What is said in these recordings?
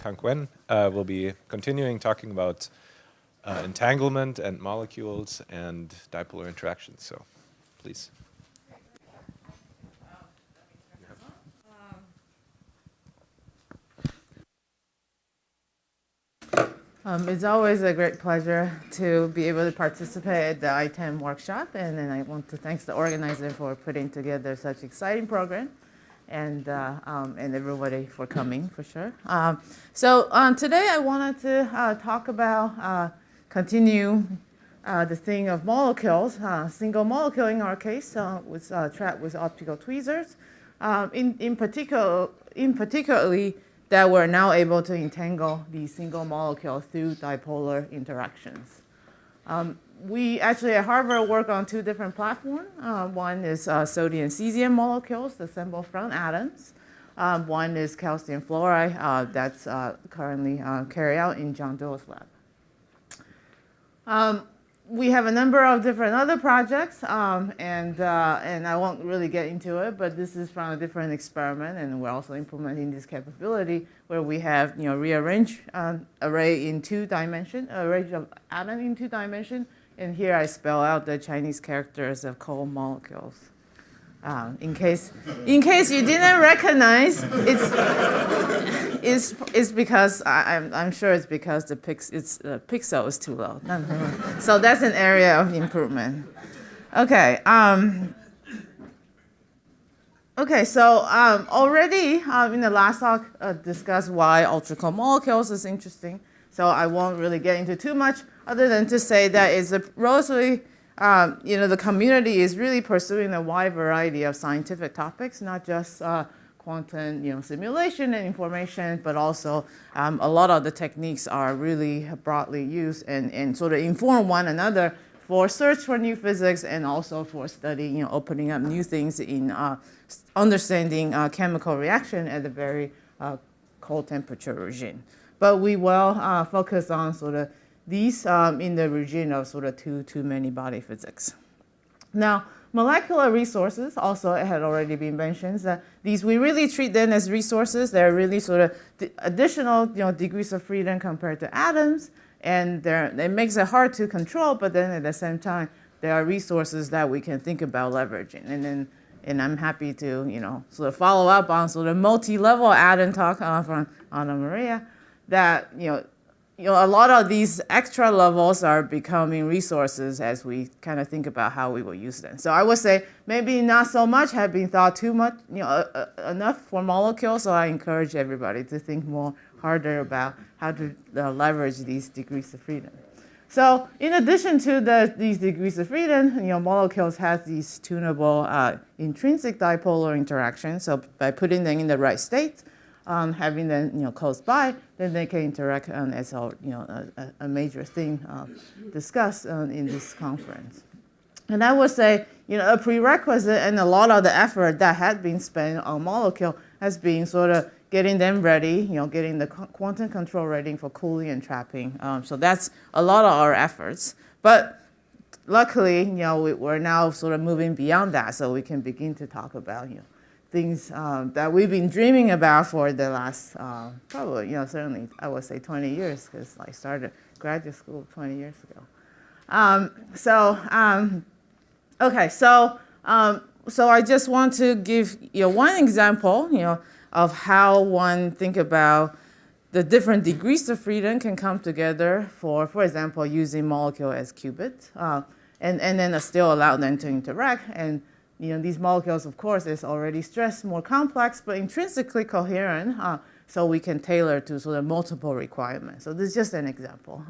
Kang Kuen. We'll be continuing talking about entanglement and molecules and dipolar interactions. So, please. It's always a great pleasure to be able to participate at the ITAMP workshop, and then I want to thank the organizer for putting together such exciting program, and everybody for coming, for sure. Today I wanted to talk about, continue the thing of molecules, single molecule in our case, was trapped with optical tweezers, in particularly that we're now able to entangle these single molecules through dipolar interactions. We actually at Harvard work on two different platforms. One is sodium cesium molecules assembled from atoms. One is calcium fluoride that's currently carried out in John Doe's lab. We have a number of different other projects, and I won't really get into it, but this is from a different experiment, and we're also implementing this capability where we have, rearrange array in 2 dimension, array of atom in 2 dimension, and here I spell out the Chinese characters of cold molecules. In case you didn't recognize, it's because I'm sure it's because the pixel is too low. So that's an area of improvement. Okay. Already in the last talk discussed why ultracold molecules is interesting. So I won't really get into too much other than to say that it's a relatively the community is really pursuing a wide variety of scientific topics, not just quantum, simulation and information, but also a lot of the techniques are really broadly used and sort of inform one another for search for new physics and also for study, opening up new things in understanding chemical reaction at a very cold temperature regime. But we will focus on sort of these in the region of sort of too many body physics. Now, molecular resources also had already been mentioned. That these we really treat them as resources. They're really sort of additional degrees of freedom compared to atoms, and it makes it hard to control. But then at the same time, there are resources that we can think about leveraging. And I'm happy to sort of follow up on sort of multi-level atom talk from Anna Maria that a lot of these extra levels are becoming resources as we kind of think about how we will use them. So I would say maybe not so much have been thought too much, enough for molecules. So I encourage everybody to think more harder about how to leverage these degrees of freedom. So in addition to these degrees of freedom, molecules have these tunable intrinsic dipolar interactions. So by putting them in the right state, having them close by, then they can interact as a major thing discussed in this conference. And I would say a prerequisite and a lot of the effort that had been spent on molecule has been sort of getting them ready, getting the quantum control ready for cooling and trapping. So that's a lot of our efforts. But luckily, we're now sort of moving beyond that, so we can begin to talk about things that we've been dreaming about for the last probably, certainly I would say 20 years, because I started graduate school 20 years ago. So I just want to give one example, of how one think about the different degrees of freedom can come together for example, using molecule as qubits, and then still allow them to interact. And these molecules, of course, is already stressed, more complex, but intrinsically coherent, so we can tailor to sort of multiple requirements. So this is just an example.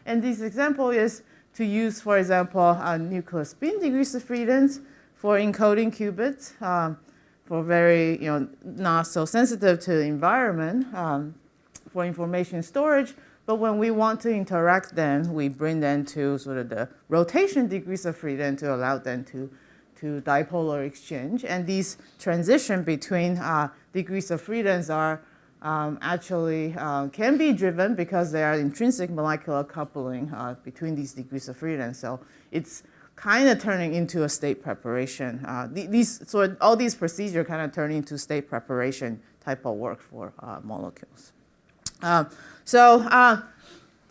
And this example is to use, for example, nuclear spin degrees of freedoms for encoding qubits for very, not so sensitive to the environment for information storage. But when we want to interact them, we bring them to sort of the rotation degrees of freedom to allow them to dipolar exchange. And these transition between degrees of freedoms are actually can be driven because there are intrinsic molecular coupling between these degrees of freedom. So it's kind of turning into a state preparation. All these procedures kind of turn into state preparation type of work for molecules.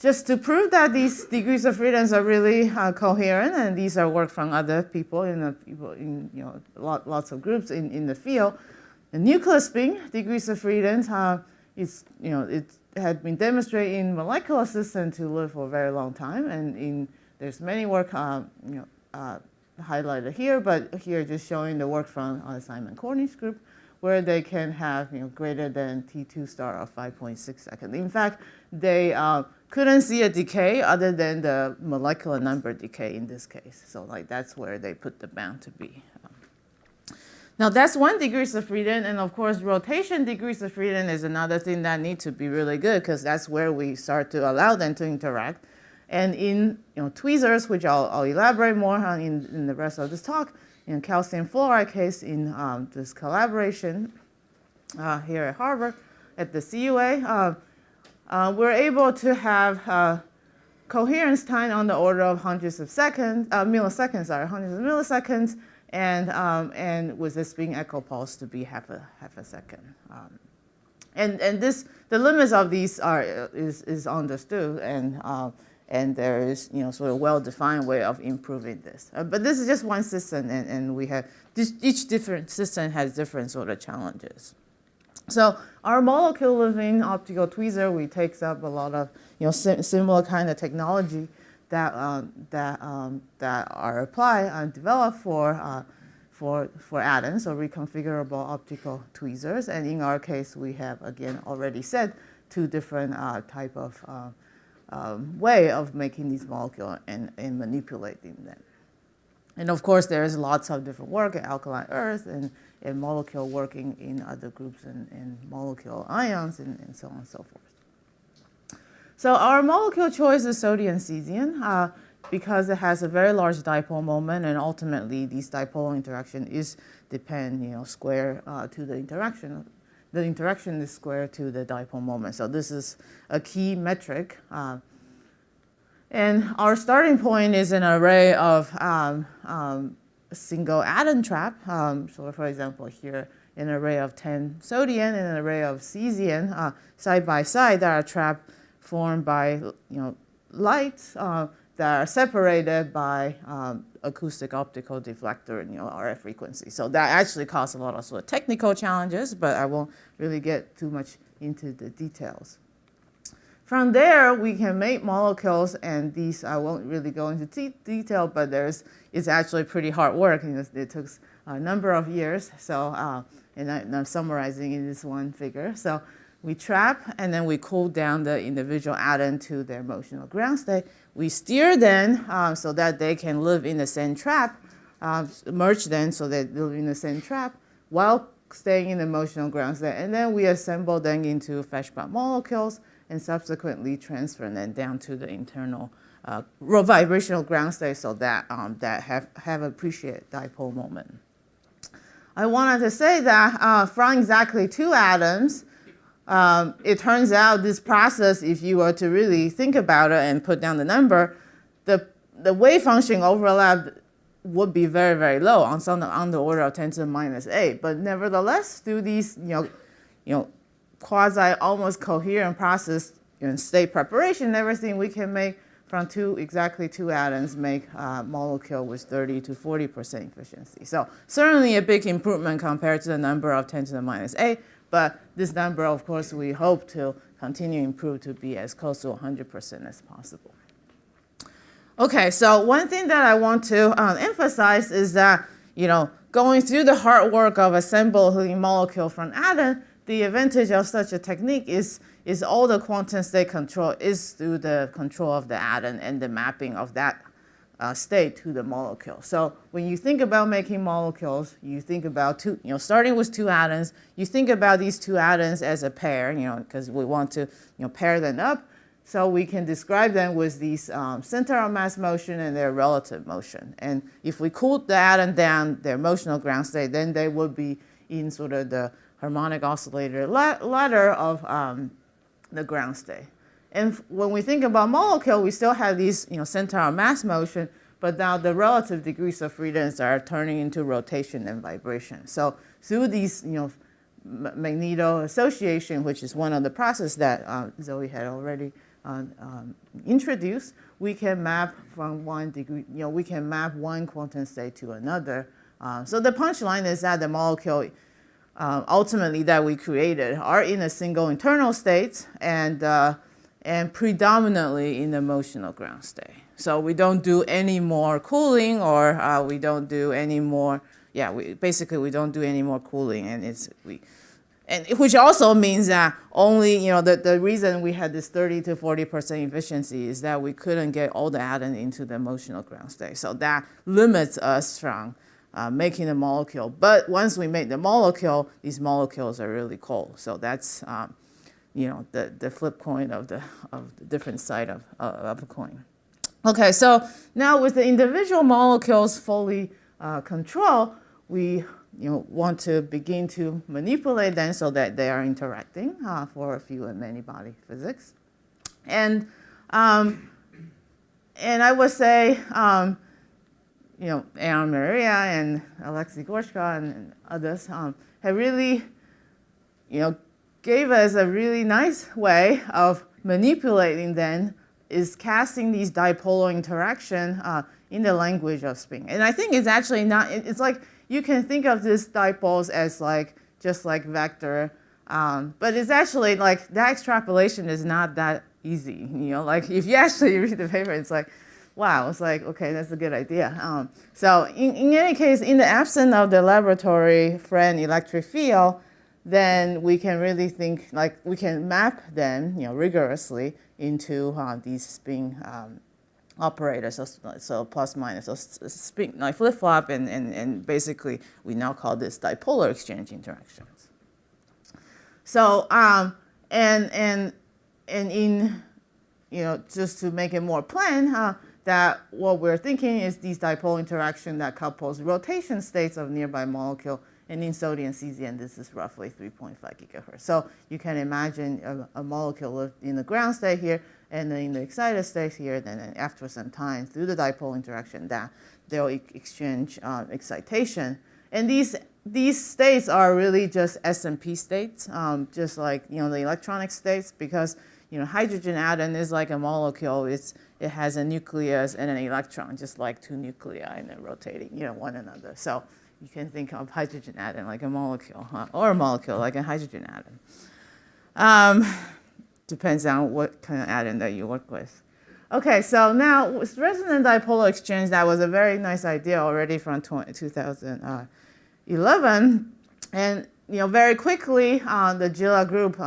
Just to prove that these degrees of freedom are really coherent, and these are work from other people in lots of groups in the field. The nucleus spin degrees of freedom it had been demonstrated in molecular systems to live for a very long time, and there's many work highlighted here, but here just showing the work from Simon Cornish's group, where they can have greater than T2 star of 5.6 seconds. In fact, they couldn't see a decay other than the molecular number decay in this case. So that's where they put the bound to be. Now that's 1 degrees of freedom, and of course rotation degrees of freedom is another thing that needs to be really good, because that's where we start to allow them to interact. And in tweezers, which I'll elaborate more on in the rest of this talk, in calcium fluoride case, in this collaboration here at Harvard at the CUA, we're able to have coherence time on the order of hundreds of milliseconds, and with this being echo pulse to be half a second. And the limits of these is understood, and there is sort of well-defined way of improving this. But this is just one system, and we have each different system has different sort of challenges. So our molecule living optical tweezer, we takes up a lot of similar kind of technology that are applied and developed for atoms, or reconfigurable optical tweezers. And in our case, we have again already said 2 different type of way of making these molecules and manipulating them. And of course, there is lots of different work at alkaline earth and molecule working in other groups and molecule ions and so on and so forth. So our molecule choice is sodium cesium because it has a very large dipole moment, and ultimately these dipole interaction depend square to the interaction. The interaction is square to the dipole moment. So this is a key metric. And our starting point is an array of single atom trap. So for example, here an array of 10 sodium and an array of cesium side by side that are trapped formed by lights that are separated by acoustic optical deflector and RF frequency. So that actually causes a lot of sort of technical challenges, but I won't really get too much into the details. From there, we can make molecules, and these I won't really go into detail, but it's actually pretty hard work. It took a number of years. So, and I'm summarizing in this one figure. So we trap, and then we cool down the individual atom to their motional ground state. We steer them so that they can live in the same trap, merge them so they live in the same trap while staying in the motional ground state. And then we assemble them into Feshbach molecules and subsequently transfer them down to the internal vibrational ground state so that that have appreciated dipole moment. I wanted to say that from exactly 2 atoms, it turns out this process, if you were to really think about it and put down the number, the wave function overlap would be very, very low, on the order of 10 to the minus 8. But nevertheless, through these quasi almost coherent process state preparation and everything, we can make from exactly two atoms make a molecule with 30 to 40% efficiency. So certainly a big improvement compared to the number of 10 to the minus 8, but this number, of course, we hope to continue to improve to be as close to 100% as possible. Okay, so one thing that I want to emphasize is that, going through the hard work of assembling molecule from atom, the advantage of such a technique is all the quantum state control is through the control of the atom and the mapping of that state to the molecule. So when you think about making molecules, you think about starting with 2 atoms, you think about these 2 atoms as a pair, because we want to pair them up. So we can describe them with these center of mass motion and their relative motion. And if we cool the atom down their motional ground state, then they would be in sort of the harmonic oscillator ladder of the ground state. And when we think about molecule, we still have these center of mass motion, but now the relative degrees of freedom are turning into rotation and vibration. So through these magneto association, which is one of the processes that Zoe had already introduced, we can map from one degree, we can map one quantum state to another. So the punchline is that the molecule ultimately that we created are in a single internal state and predominantly in the motional ground state. So we don't do any more cooling, or we don't do any more, basically we don't do any more cooling, and which also means that only, the reason we had this 30 to 40% efficiency is that we couldn't get all the atoms into the motional ground state. So that limits us from making the molecule. But once we make the molecule, these molecules are really cold. So that's, the flip coin of the different side of a coin. Okay, so now with the individual molecules fully controlled, we want to begin to manipulate them so that they are interacting for few and many body physics. And I would say, Anna Maria and Alexei Gorshka and others have really, gave us a really nice way of manipulating them, is casting these dipolar interaction in the language of spin. And I think it's actually not, it's like, you can think of these dipoles as just like vector, but it's actually like that extrapolation is not that easy. Like if you actually read the paper, it's like, wow, it's like, okay, that's a good idea. So in any case, in the absence of the laboratory friend electric field, then we can really think like we can map them, rigorously into these spin operators, so plus minus, so spin, like flip-flop, and basically we now call this dipolar exchange interactions. So and in just to make it more plain, that what we're thinking is these dipole interaction that couples rotation states of nearby molecule, and in sodium cesium this is roughly 3.5 gigahertz. So you can imagine a molecule in the ground state here, and then in the excited state here, then after some time through the dipole interaction that they'll exchange excitation. And these states are really just SMP states, just like the electronic states, because hydrogen atom is like a molecule. It has a nucleus and an electron, just like two nuclei, and they're rotating one another. So you can think of hydrogen atom like a molecule, or a molecule like a hydrogen atom. Depends on what kind of atom that you work with. Okay, so now with resonant dipolar exchange, that was a very nice idea already from 2011, and very quickly the Gila group,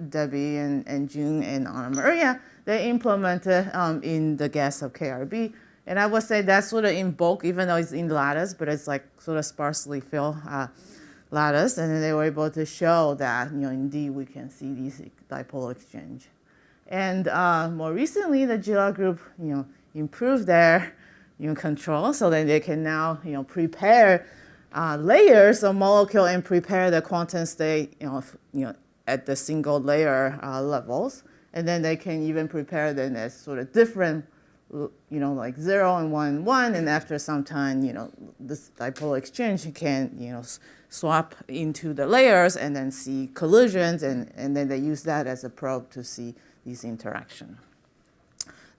Debbie and June and Anna Maria, they implemented in the gas of KRB, and I would say that's sort of in bulk, even though it's in lattice, but it's like sort of sparsely filled lattice, and then they were able to show that indeed we can see these dipolar exchange. And more recently, the Gila group improved their control so that they can now prepare layers of molecule and prepare the quantum state at the single layer levels, and then they can even prepare them as sort of different like 0 and 1, 1, and after some time, this dipolar exchange can, swap into the layers and then see collisions, and then they use that as a probe to see these interactions.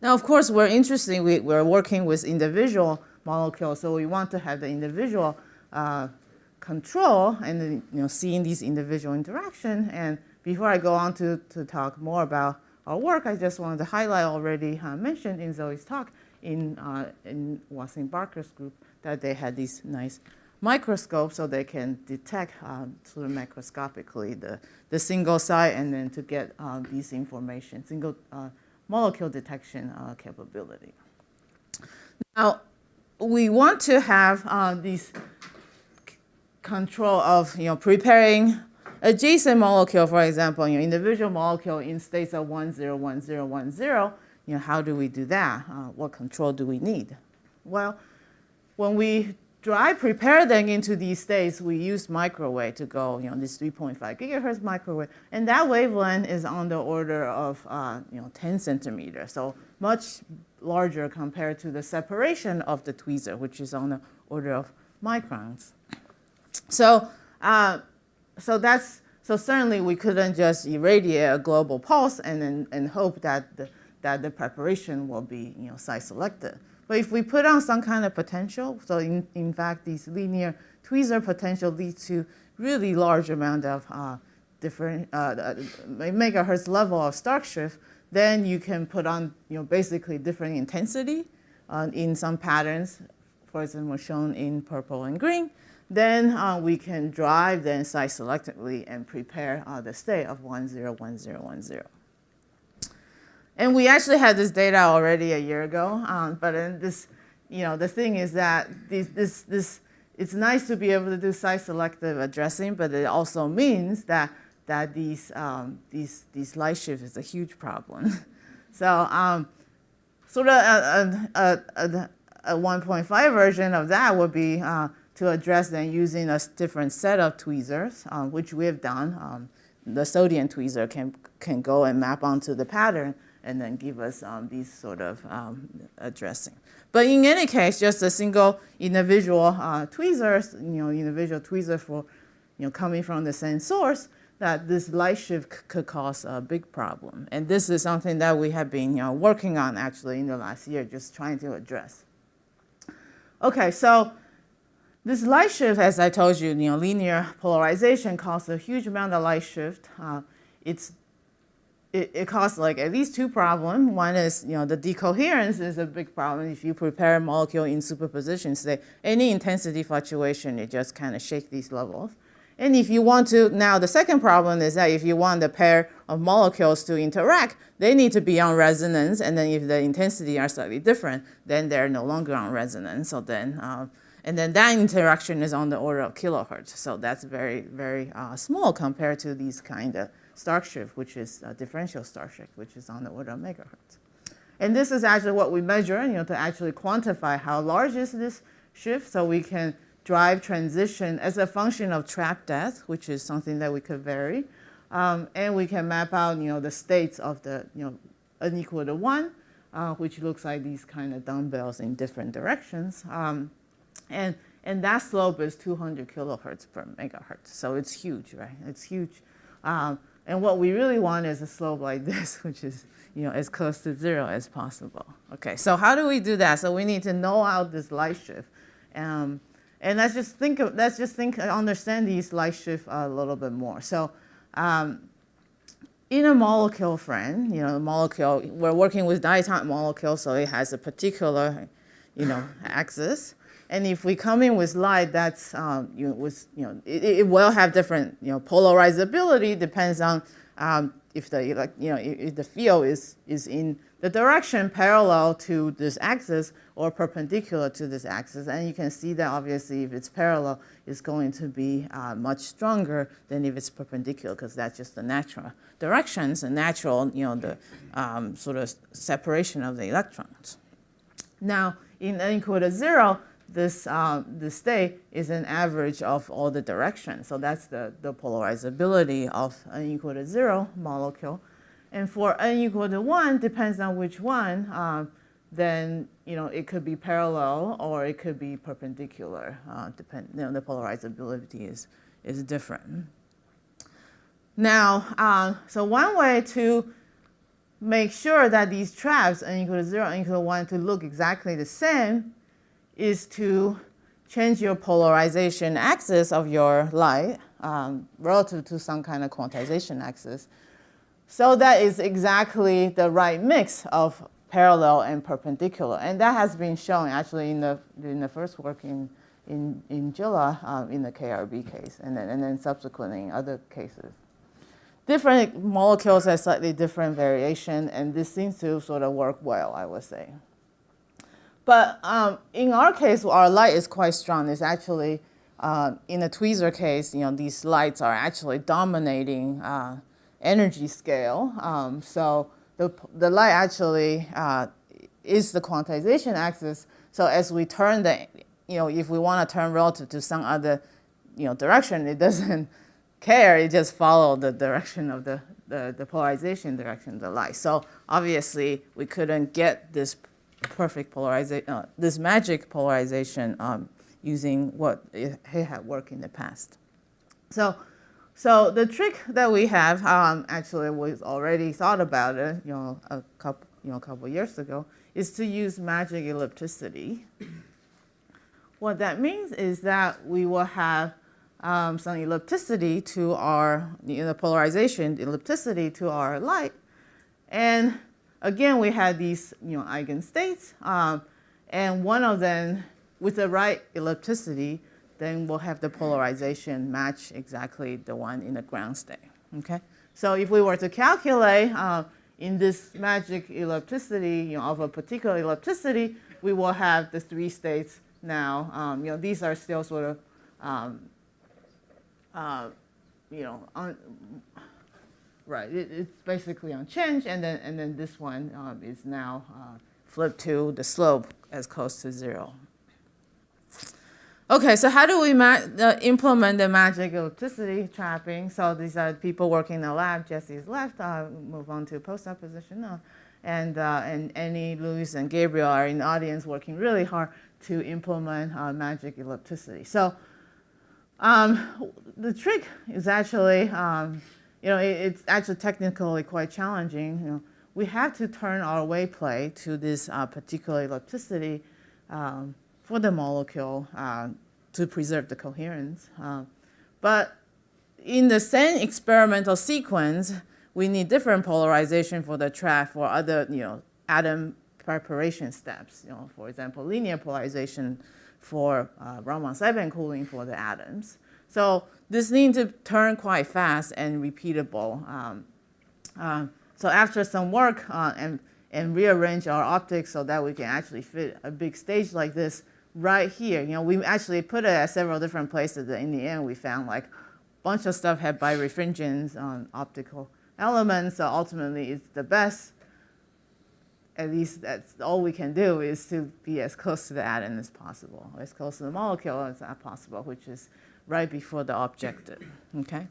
Now, of course, we're working with individual molecules, so we want to have the individual control and then, seeing these individual interaction. And before I go on to talk more about our work, I just wanted to highlight already mentioned in Zoe's talk in Watson Barker's group that they had these nice microscopes so they can detect sort of macroscopically the single site, and then to get these information, single molecule detection capability. Now, we want to have these control of preparing adjacent molecule, for example, individual molecule in states of 1, 0, 1, 0, 1, 0. How do we do that? What control do we need? Well, when we prepare them into these states, we use microwave to go, this 3.5 gigahertz microwave, and that wavelength is on the order of 10 centimeters, so much larger compared to the separation of the tweezer, which is on the order of microns. So so certainly we couldn't just irradiate a global pulse and hope that the preparation will be site-selective. But if we put on some kind of potential, so in fact these linear tweezer potential leads to really large amount of different megahertz level of stark shift, then you can put on basically different intensity in some patterns, for example shown in purple and green. Then we can drive then site selectively and prepare the state of 10, 10, 10. And we actually had this data already a year ago, but in this, the thing is that it's nice to be able to do site selective addressing, but it also means that these light shift is a huge problem. So sort of a 1.5 version of that would be to address then using a different set of tweezers, which we have done. The sodium tweezer can go and map onto the pattern and then give us these sort of addressing. But in any case, just a single individual tweezers, individual tweezer for coming from the same source, that this light shift could cause a big problem. And this is something that we have been working on actually in the last year, just trying to address. Okay, so this light shift, as I told you, linear polarization causes a huge amount of light shift. It causes like at least two problems. One is, the decoherence is a big problem. If you prepare a molecule in superposition, say any intensity fluctuation, it just kind of shakes these levels. And if you want to, now the second problem is that if you want the pair of molecules to interact, they need to be on resonance. And then if the intensity are slightly different, then they're no longer on resonance. So then, and then that interaction is on the order of kilohertz. So that's very, very small compared to these kind of stark shift, which is differential stark shift, which is on the order of megahertz. And this is actually what we measure, to actually quantify how large is this shift, so we can drive transition as a function of trap depth, which is something that we could vary. And we can map out, the states of the, n equal to 1, which looks like these kind of dumbbells in different directions. And that slope is 200 kilohertz per megahertz. So it's huge, right? It's huge. And what we really want is a slope like this, which is as close to 0 as possible. Okay, so how do we do that? So we need to know out this light shift. And understand these light shift a little bit more. So in a molecule frame, molecule, we're working with diatomic molecules, so it has a particular, axis. And if we come in with light, that's it will have different polarizability. Depends on if the if the field is in the direction parallel to this axis or perpendicular to this axis. And you can see that obviously if it's parallel, it's going to be much stronger than if it's perpendicular, because that's just the natural directions and natural the sort of separation of the electrons. Now in n equal to 0. This state is an average of all the directions. So that's the polarizability of n equal to 0 molecule. And for n equal to 1, depends on which one, then it could be parallel or it could be perpendicular. The polarizability is different. Now, so one way to make sure that these traps, n equal to 0, n equal to 1, to look exactly the same is to change your polarization axis of your light relative to some kind of quantization axis. So that is exactly the right mix of parallel and perpendicular. And that has been shown actually in the first work in Gila in the KRB case, and then subsequently in other cases. Different molecules have slightly different variation, and this seems to sort of work well, I would say. But in our case, our light is quite strong. It's actually, in the tweezer case, these lights are actually dominating energy scale. So the light actually is the quantization axis. So as we turn if we want to turn relative to some other, direction, it doesn't care. It just follows the direction of the polarization direction of the light. So obviously, we couldn't get this perfect polarization, this magic polarization using what it had worked in the past. So So the trick that we have, actually was already thought about it, a couple years ago, is to use magic ellipticity. What that means is that we will have some ellipticity to our polarization, ellipticity to our light, and again we have these eigenstates, and one of them with the right ellipticity, then we'll have the polarization match exactly the one in the ground state. Okay, so if we were to calculate in this magic ellipticity, of a particular ellipticity, we will have the three states now. These are still sort of, right. It's basically unchanged, and then this one is now flipped to the slope as close to 0. Okay, so how do we implement the magic ellipticity trapping? So these are people working in the lab. Jesse's left. Move on to postdoc position now. And Annie, Luis, and Gabriel are in the audience working really hard to implement magic ellipticity. So the trick is actually, it's actually technically quite challenging. We have to turn our wave plate to this particular ellipticity for the molecule to preserve the coherence. But in the same experimental sequence, we need different polarization for the trap for other, atom preparation steps. For example, linear polarization for Raman-Seban cooling for the atoms. So this needs to turn quite fast and repeatable. So after some work and rearrange our optics so that we can actually fit a big stage like this right here. We actually put it at several different places. In the end, we found like a bunch of stuff had birefringence on optical elements. So ultimately, it's the best. At least that's all we can do, is to be as close to the atom as possible, as close to the molecule as possible, which is right before the objective. Okay,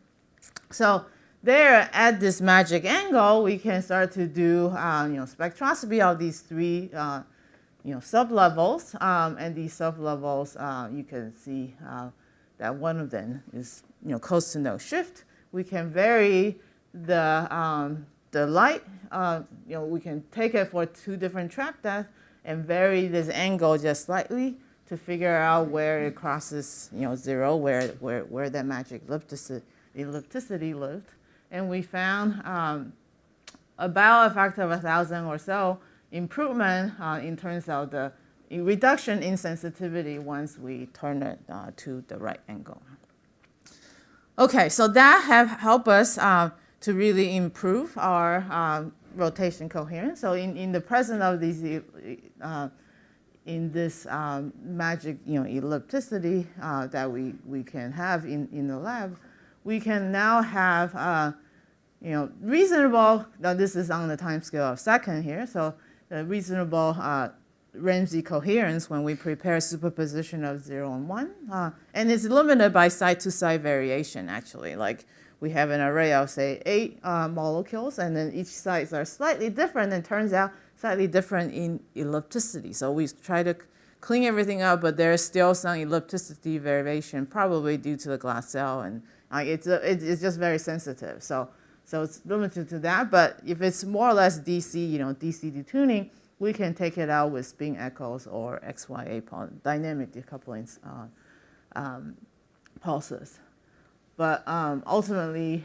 so there at this magic angle, we can start to do spectroscopy of these three sublevels, and these sublevels, you can see that one of them is close to no shift. We can vary the light. We can take it for two different trap depths and vary this angle just slightly to figure out where it crosses 0, where that magic ellipticity lived. And we found about a factor of 1,000 or so improvement in terms of the reduction in sensitivity once we turn it to the right angle. Okay, so that have helped us to really improve our rotation coherence. So in the presence of these, in this magic ellipticity that we can have in the lab, we can now have reasonable. Now this is on the time scale of second here. So the reasonable Ramsey coherence when we prepare superposition of 0 and 1. And it's limited by site-to-site variation, actually. Like we have an array of, say, 8 molecules, and then each sites are slightly different, and turns out slightly different in ellipticity. So we try to clean everything up, but there's still some ellipticity variation, probably due to the glass cell, and it's just very sensitive. So it's limited to that, but if it's more or less DC, DC detuning, we can take it out with spin echoes or XYA dynamic decoupling pulses. But ultimately,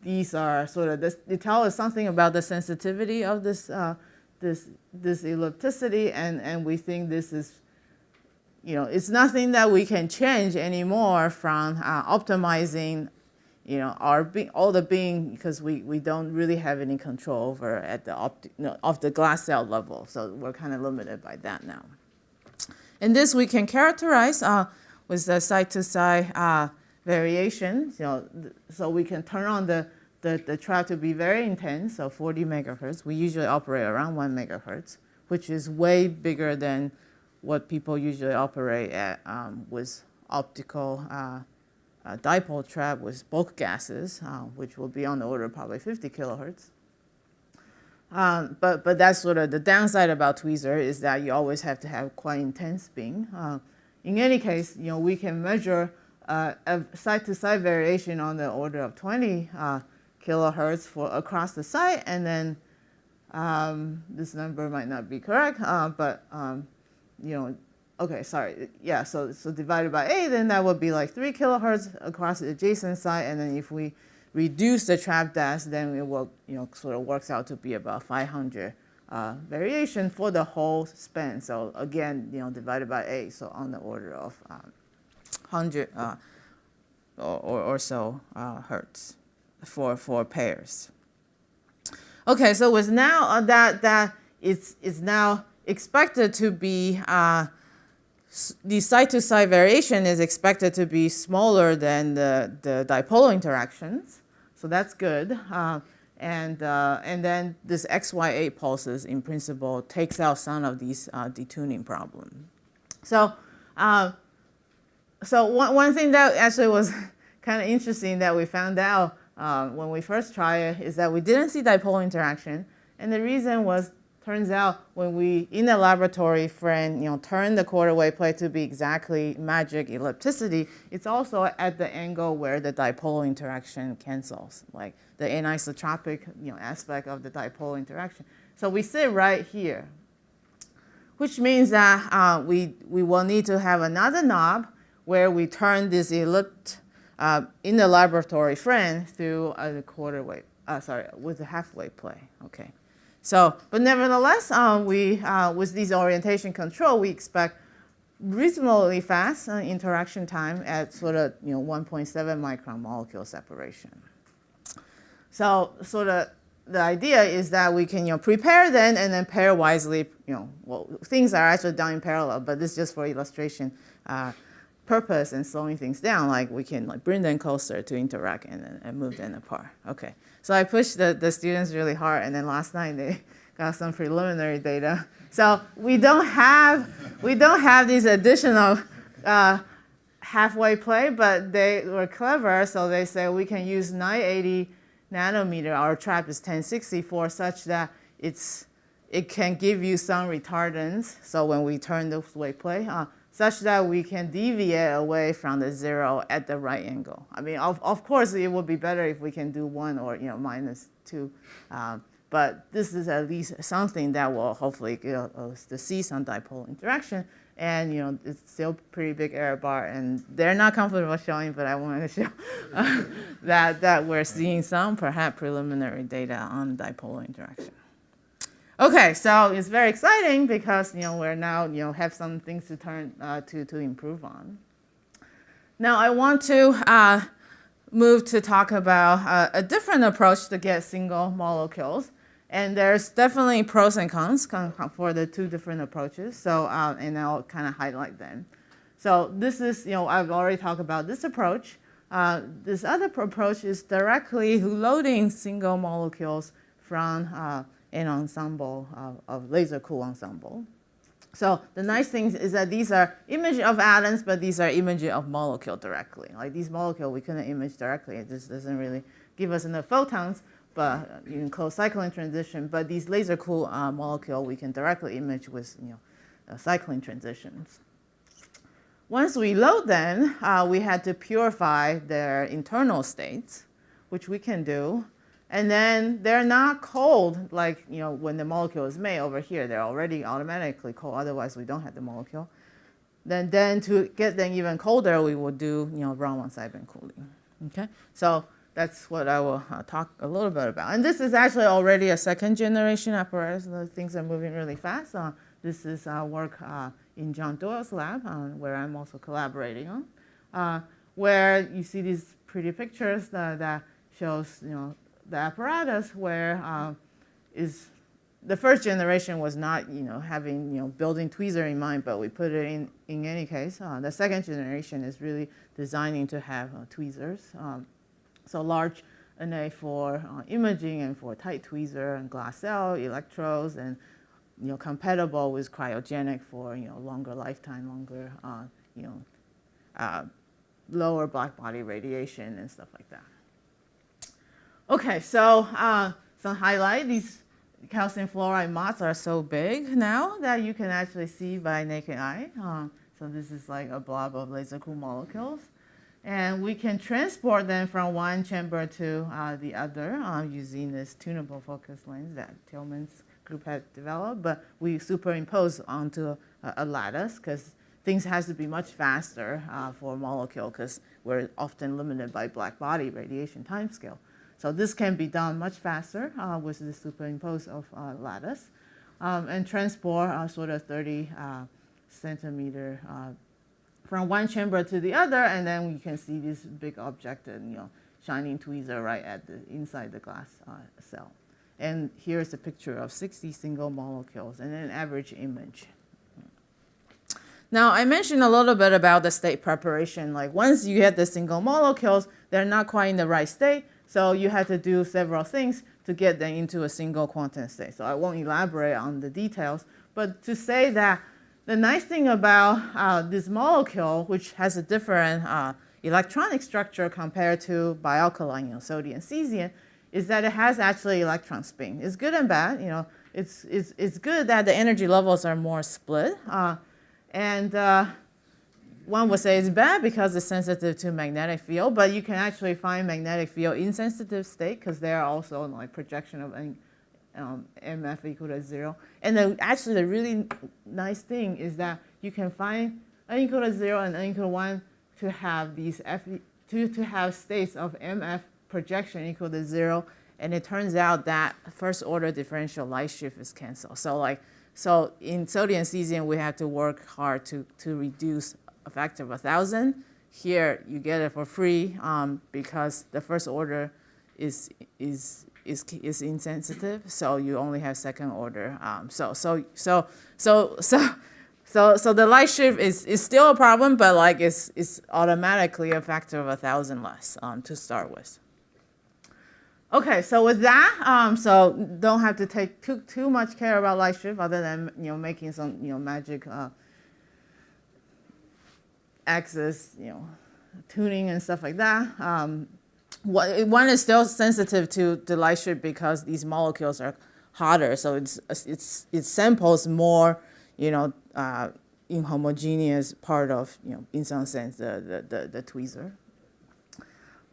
these are sort of they tell us something about the sensitivity of this ellipticity, and we think this is, it's nothing that we can change anymore from optimizing, all the being, because we don't really have any control over at the of the glass cell level, so we're kind of limited by that now. And this we can characterize with the site-to-site variation, so we can turn on the trap to be very intense, so 40 megahertz. We usually operate around 1 megahertz, which is way bigger than what people usually operate at with optical dipole trap with bulk gases, which will be on the order of probably 50 kilohertz. But that's sort of the downside about tweezer, is that you always have to have quite intense beam. In any case, we can measure a site-to-site variation on the order of 20 kilohertz for across the site, and then this number might not be correct, but you know, okay, sorry, yeah, so divided by 8, then that would be like 3 kilohertz across the adjacent site, and then if we reduce the trap depth, then it will, you know, sort of works out to be about 500 variation for the whole span. So again, you know, divided by 8, so on the order of 100 or so hertz for pairs. Okay, so with now that it's now expected to be the site-to-site variation is expected to be smaller than the dipole interactions, so that's good. And then this XY8 pulses in principle takes out some of these detuning problems. So one thing that actually was kind of interesting that we found out when we first tried it is that we didn't see dipole interaction, and the reason was, turns out when we in the laboratory frame, you know, turn the quarter wave plate to be exactly magic ellipticity, it's also at the angle where the dipole interaction cancels, like the anisotropic, you know, aspect of the dipole interaction. So we sit right here, which means that we will need to have another knob where we turn this ellipse in the laboratory frame through a quarter wave, with a half wave plate. Okay. So, but nevertheless, with these orientation control, we expect reasonably fast interaction time at sort of, you know, 1.7 micron molecule separation. So sort of the idea is that we can, you know, prepare then and then pair wisely, you know, well, things are actually done in parallel, but this is just for illustration purpose and slowing things down, like we can like bring them closer to interact and move them apart. Okay, so I pushed the students really hard, and then last night they got some preliminary data. So we don't have these additional halfway play, but they were clever, so they say we can use 980 nanometer. Our trap is 1064, such that it can give you some retardance. So when we turn the wave play, such that we can deviate away from the 0 at the right angle. I mean, of course, it would be better if we can do 1 or, you know, -2. But this is at least something that will hopefully get us to see some dipole interaction. And, you know, it's still pretty big error bar, and they're not comfortable showing, but I wanted to show that we're seeing some perhaps preliminary data on dipole interaction. Okay, so it's very exciting because, you know, we're now, you know, have some things to turn to improve on. Now I want to move to talk about a different approach to get single molecules, and there's definitely pros and cons for the two different approaches. So and I'll kind of highlight them. So this is, you know, I've already talked about this approach. This other approach is directly loading single molecules from an ensemble of laser cool ensemble. So the nice thing is that these are image of atoms, but these are images of molecule directly. Like these molecules we couldn't image directly. It just doesn't really give us enough photons, but you can close cycling transition. But these laser cool molecule we can directly image with, you know, cycling transitions. Once we load them, we had to purify their internal states, which we can do. And then they're not cold like, you know, when the molecule is made over here. They're already automatically cold. Otherwise, we don't have the molecule. Then to get them even colder, we will do, you know, Raman Seibern cooling. Okay, so that's what I will talk a little bit about. And this is actually already a second generation apparatus. The things are moving really fast. This is work in John Doyle's lab, where I'm also collaborating on, where you see these pretty pictures that shows, you know, the apparatus where is the first generation was not, you know, having, you know, building tweezer in mind, but we put it in any case. The second generation is really designing to have tweezers. So large NA for imaging and for tight tweezer and glass cell electrodes, and, you know, compatible with cryogenic for, you know, longer lifetime, longer, you know, lower black body radiation and stuff like that. Okay, so some highlight, these calcium fluoride mots are so big now that you can actually see by naked eye. So this is like a blob of laser cool molecules. And we can transport them from one chamber to the other using this tunable focus lens that Tillman's group had developed. But we superimpose onto a lattice because things has to be much faster for a molecule because we're often limited by black body radiation timescale. So this can be done much faster with the superimpose of lattice and transport sort of 30 centimeter from one chamber to the other, and then you can see this big object and shining tweezer right at the inside the glass cell. And here's a picture of 60 single molecules and an average image. Now, I mentioned a little bit about the state preparation. Like once you get the single molecules, they're not quite in the right state, so you have to do several things to get them into a single quantum state. So I won't elaborate on the details, but to say that the nice thing about this molecule, which has a different electronic structure compared to bi-alkali, sodium and cesium, is that it has actually electron spin. It's good and bad. It's good that the energy levels are more split. And one would say it's bad because it's sensitive to magnetic field, but you can actually find magnetic field insensitive state because they are also like projection of MF equal to 0. And then actually the really nice thing is that you can find n equal to 0 and n equal to 1 to have these to have states of MF projection equal to 0. And it turns out that first order differential light shift is canceled. So in sodium and cesium, we have to work hard to reduce a factor of 1,000. Here, you get it for free because the first order is insensitive, so you only have second order. So the light shift is still a problem, but like it's automatically a factor of 1,000 less to start with. Okay, so with that, so don't have to take too much care about light shift, other than making some magic axis tuning and stuff like that. One is still sensitive to the light shift because these molecules are hotter, so it samples more inhomogeneous part of in some sense the tweezer.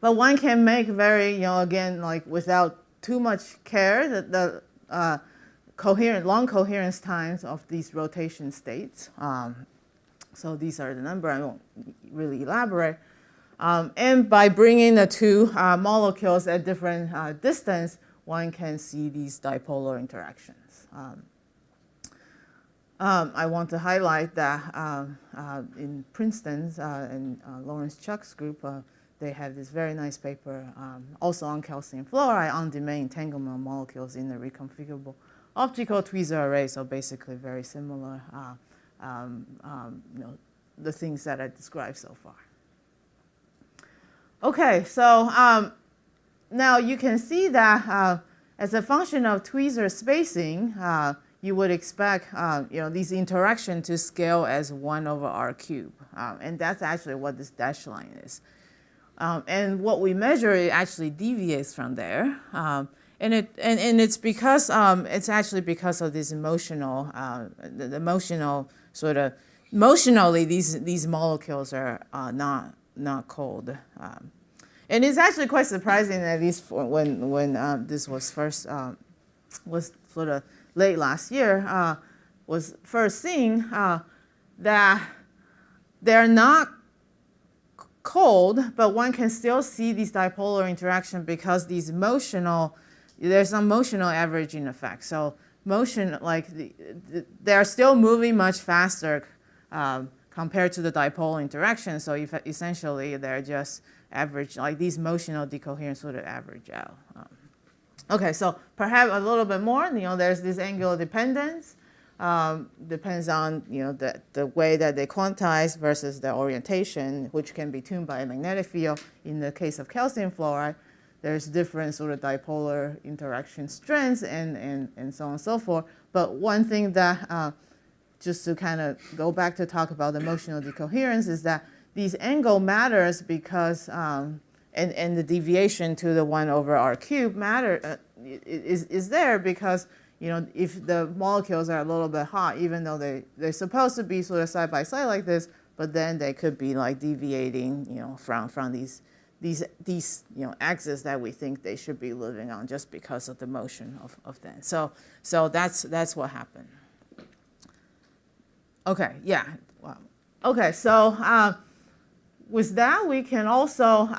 But one can make very, again, like without too much care, the long coherence times of these rotation states. So these are the number, I won't really elaborate. And by bringing the two molecules at different distance, one can see these dipolar interactions. I want to highlight that in Princeton's and Lawrence Chuck's group, they have this very nice paper also on calcium fluoride on domain entanglement molecules in the reconfigurable optical tweezer array. So basically very similar, the things that I described so far. Okay, so now you can see that as a function of tweezer spacing, you would expect these interactions to scale as 1 over r cubed. And that's actually what this dashed line is. And what we measure, it actually deviates from there. And it's because, it's actually because of this emotional, the emotional sort of, emotionally these molecules are not cold. And it's actually quite surprising, at least when this was first, was sort of late last year, was first seen that they're not cold, but one can still see these dipolar interaction because these there's some motional averaging effect. So motion, like they're still moving much faster compared to the dipolar interaction. So essentially they're just average, like these motional decoherence sort of average out. Okay, so perhaps a little bit more, there's this angular dependence. Depends on the way that they quantize versus the orientation, which can be tuned by a magnetic field. In the case of calcium fluoride, there's different sort of dipolar interaction strengths and so on and so forth. But one thing that, just to kind of go back to talk about the motional decoherence, is that these angle matters because, and the deviation to the 1 over r cubed is there because if the molecules are a little bit hot, even though they're supposed to be sort of side by side like this, but then they could be like deviating, from these axes that we think they should be living on just because of the motion of them. So that's what happened. Okay, yeah. Wow. Okay, so with that, we can also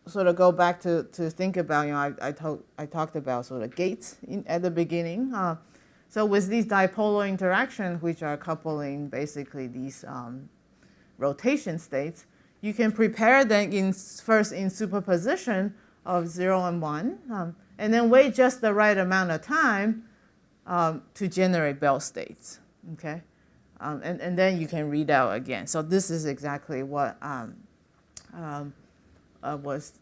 sort of go back to think about, I talked about sort of gates at the beginning. So with these dipolar interactions, which are coupling basically these rotation states, you can prepare them first in superposition of 0 and 1, and then wait just the right amount of time to generate Bell states, okay? And then you can read out again. So this is exactly what was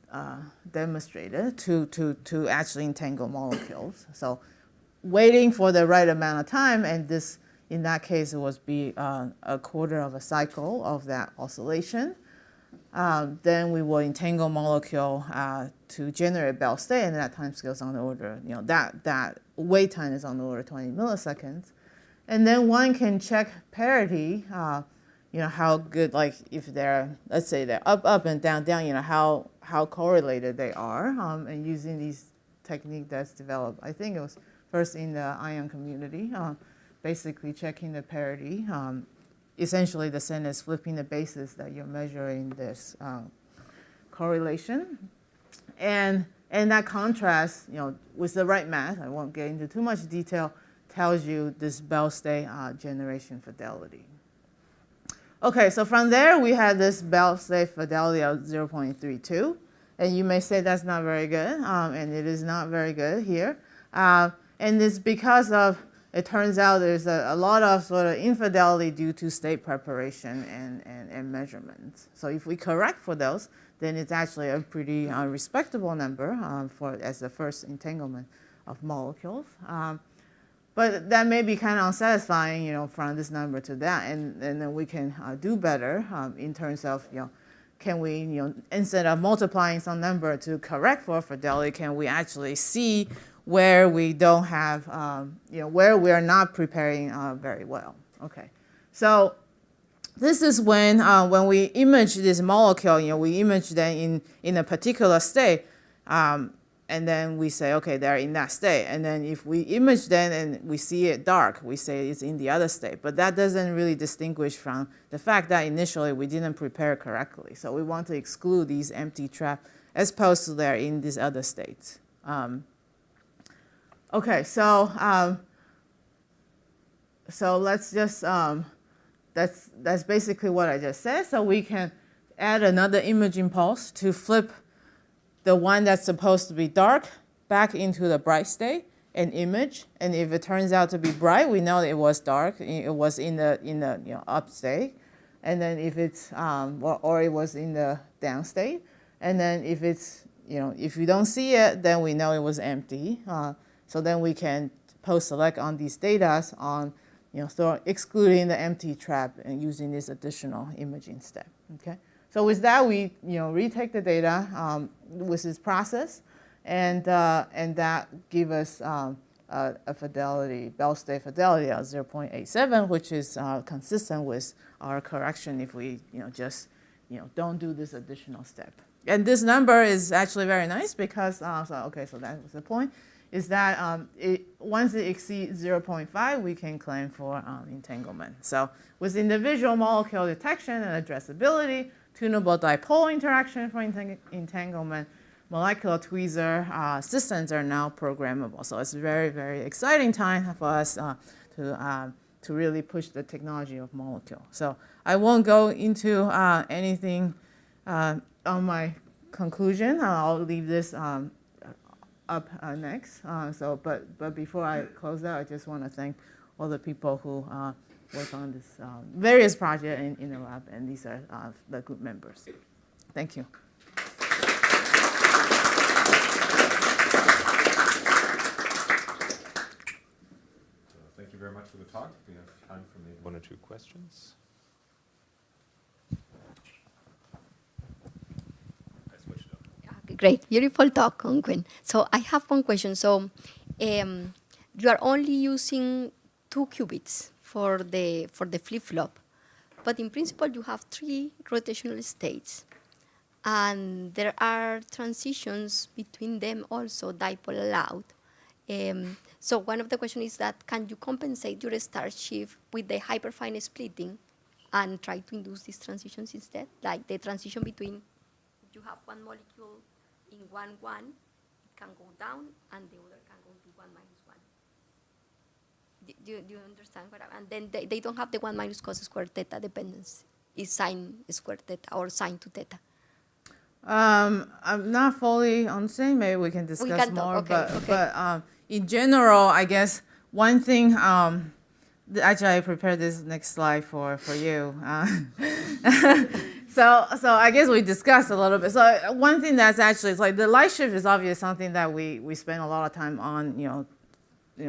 demonstrated to actually entangle molecules. So waiting for the right amount of time, and this, in that case, it was be a quarter of a cycle of that oscillation. Then we will entangle molecule to generate Bell state, and that time scale is on the order, that wait time is on the order of 20 milliseconds. And then one can check parity, how good, like if they're, let's say they're up and down, how correlated they are, and using these technique that's developed. I think it was first in the ion community, basically checking the parity. Essentially the same as flipping the basis that you're measuring this correlation. And that contrast, with the right math, I won't get into too much detail, tells you this Bell state generation fidelity. Okay, so from there we had this Bell state fidelity of 0.32, and you may say that's not very good, and it is not very good here. And it's because of, it turns out there's a lot of sort of infidelity due to state preparation and measurements. So if we correct for those, then it's actually a pretty respectable number as the first entanglement of molecules. But that may be kind of unsatisfying, from this number to that, and then we can do better in terms of, can we, instead of multiplying some number to correct for fidelity, can we actually see where we don't have, where we are not preparing very well? Okay, so this is when we image this molecule, we image them in a particular state. And then we say, okay, they're in that state. And then if we image them and we see it dark, we say it's in the other state. But that doesn't really distinguish from the fact that initially we didn't prepare correctly. So we want to exclude these empty traps as opposed to they're in these other states. Okay, so let's just, that's basically what I just said. So we can add another imaging pulse to flip the one that's supposed to be dark back into the bright state and image. And if it turns out to be bright, we know it was dark. It was in the up state. And then if it's or it was in the down state. And then if it's if you don't see it, then we know it was empty. So then we can post-select on these data on so excluding the empty trap and using this additional imaging step. Okay. So with that, we retake the data with this process, and that give us a fidelity, Bell state fidelity of 0.87, which is consistent with our correction if we just don't do this additional step. And this number is actually very nice because so that was the point, is that once it exceeds 0.5, we can claim for entanglement. So with individual molecule detection and addressability, tunable dipole interaction for entanglement, molecular tweezer systems are now programmable. So it's a very, very exciting time for us to really push the technology of molecule. So I won't go into anything on my conclusion. I'll leave this up next. But before I close out, I just want to thank all the people who work on this various projects in the lab, and these are the group members. Thank you. Thank you very much for the talk. We have time for maybe 1 or 2 questions. I switched up. Great, beautiful talk, Kang Kuen. So I have one question. So you are only using 2 qubits for the flip-flop, But in principle, you have 3 rotational states. And there are transitions between them also, dipole allowed. So one of the questions is that, can you compensate your star shift with the hyperfine splitting and try to induce these transitions instead? Like the transition between, if you have one molecule in 1, 1, it can go down, and the other can go to 1 minus 1. Do you understand what and then they don't have the 1 minus cos squared theta dependence. It's sine squared theta or sine to theta. I'm not fully understanding. Maybe we can discuss can talk, more. okay, But in general, I guess one thing. Actually, I prepared this next slide for you. So I guess we discussed a little bit. So one thing that's actually, it's like the light shift is obviously something that we spend a lot of time on,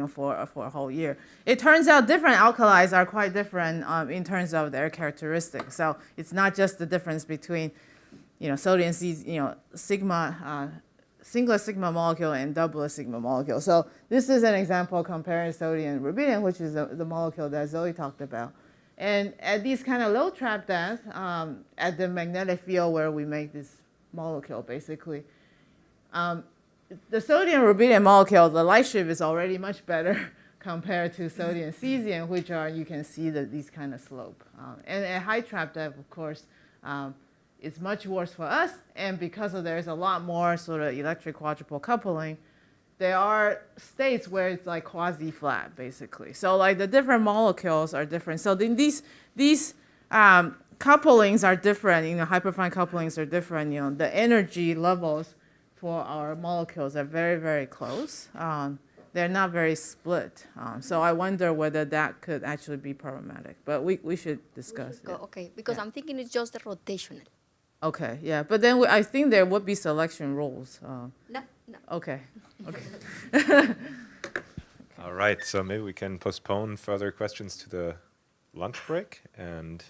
for a whole year. It turns out different alkalis are quite different in terms of their characteristics. So it's not just the difference between, sodium, sigma, singular sigma molecule and double sigma molecule. So this is an example comparing sodium and rubidium, which is the molecule that Zoe talked about. And at these kind of low trap depth, at the magnetic field where we make this molecule, basically, the sodium rubidium molecule, the light shift is already much better compared to sodium cesium, which are, you can see that these kind of slope. And at high trap depth, of course, it's much worse for us. And because there's a lot more sort of electric quadrupole coupling, there are states where it's like quasi-flat, basically. So like the different molecules are different. So then these couplings are different. Hyperfine couplings are different. The energy levels for our molecules are very, very close. They're not very split. So I wonder whether that could actually be problematic. But we should discuss it. Okay, because I'm thinking it's just the rotational. Okay, yeah. But then I think there would be selection rules. No. Okay. All right, so maybe we can postpone further questions to the lunch break, and